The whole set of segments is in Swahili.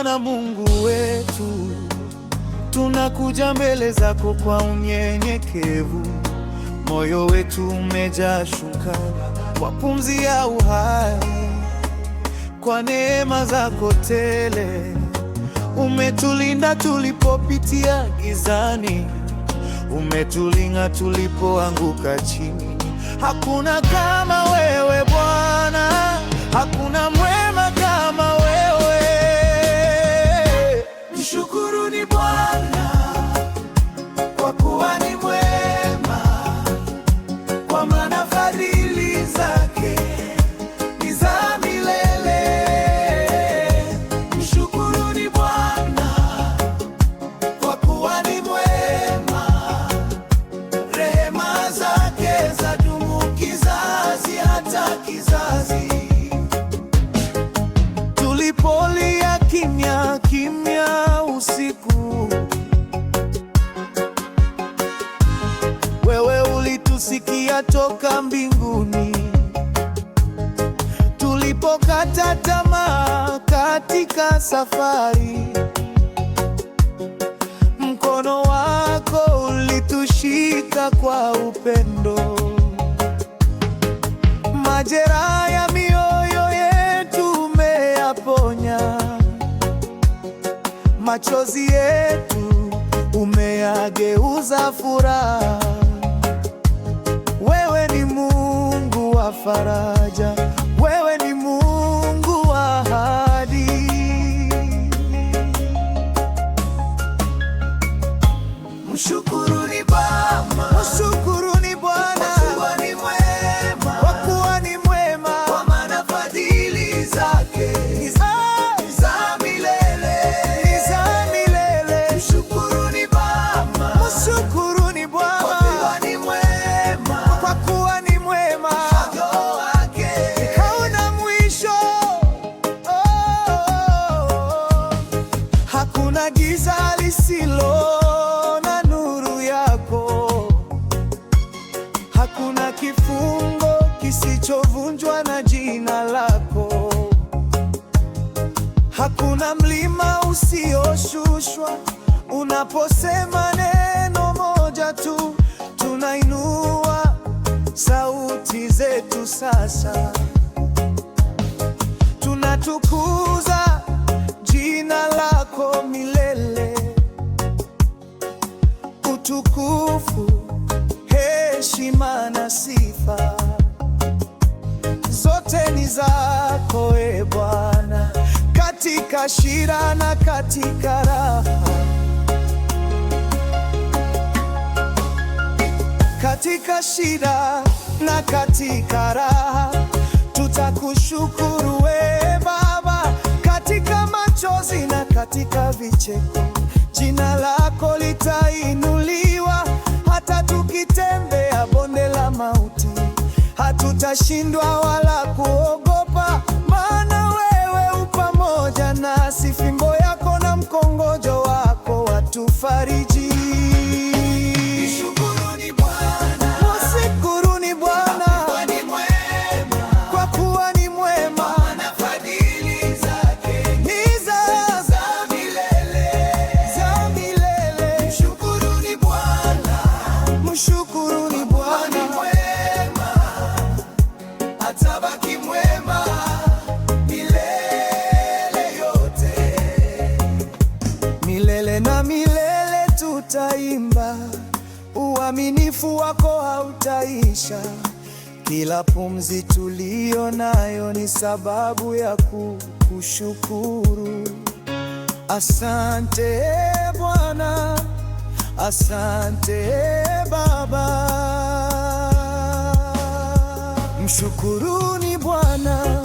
Bwana Mungu wetu, tunakuja mbele zako kwa unyenyekevu. Moyo wetu umejaa shukrani kwa pumzi ya uhai, kwa neema zako tele. Umetulinda tulipopitia gizani, umetulinda tulipoanguka chini. Hakuna kama wewe Bwana, hakuna mwema kama wewe. Mshukuruni Bwana kwa kuwa ni mwema, kwa maana fadhili zake ni za milele. Mshukuruni Bwana kwa kuwa ni mwema, rehema zake zadumu kizazi hata kizazi. Tulipolia kimya kimya usiku, wewe ulitusikia toka mbinguni. Tulipokata tamaa katika safari, mkono wako ulitushika kwa upendo. Majeraha ya mioyo yetu umeyaponya, machozi yetu umeyageuza furaha. Wewe ni Mungu wa faraja, wewe ni Mungu wa ahadi. Mshukuruni Baba, mshukuruni Bwana kwa kuwa ni mwema, kwa kuwa ni mwema, kwa maana fadhili zake ni za milele, ni za milele. Mshukuruni Baba, mshukuruni Bwana kwa kuwa ni mwema, kwa kuwa ni mwema, upendo wake hauna mwisho. Hakuna giza lisilo na nuru yako, hakuna kifungo kisichovunjwa na jina lako, hakuna mlima usioshushwa. Unaposema neno moja tu, tunainua sauti zetu sasa, tunatukuza jina lako milele. Utukufu, heshima na sifa zote ni zako, e Bwana, katika shida na katika raha, katika shida na katika raha, tutakushukuru we Baba, katika machozi na katika vicheko. Jina lako litainuliwa, hata tukitembea bonde la mauti, hatutashindwa wala kuogopa, maana wewe upamoja nasi. Fimbo yako na mkongojo wako watufariji. Mshukuruni Bwana, mshukuruni Bwana kwa kuwa ni mwema, kwa kuwa ni mwema, kwa maana fadhili zake ni za milele, za milele. Mshukuruni Bwana, mshukuruni Bwana, mwema, atabaki mwema milele yote. Milele na milele tutaimba, uaminifu wako hautaisha. Kila pumzi tuliyo nayo ni sababu ya kukushukuru. Asante Bwana, asante Baba. Mshukuruni Bwana.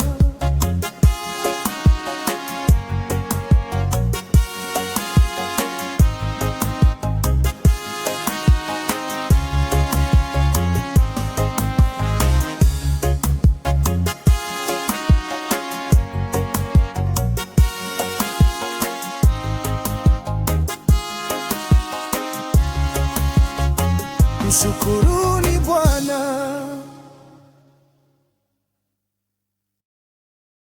Mshukuruni Bwana.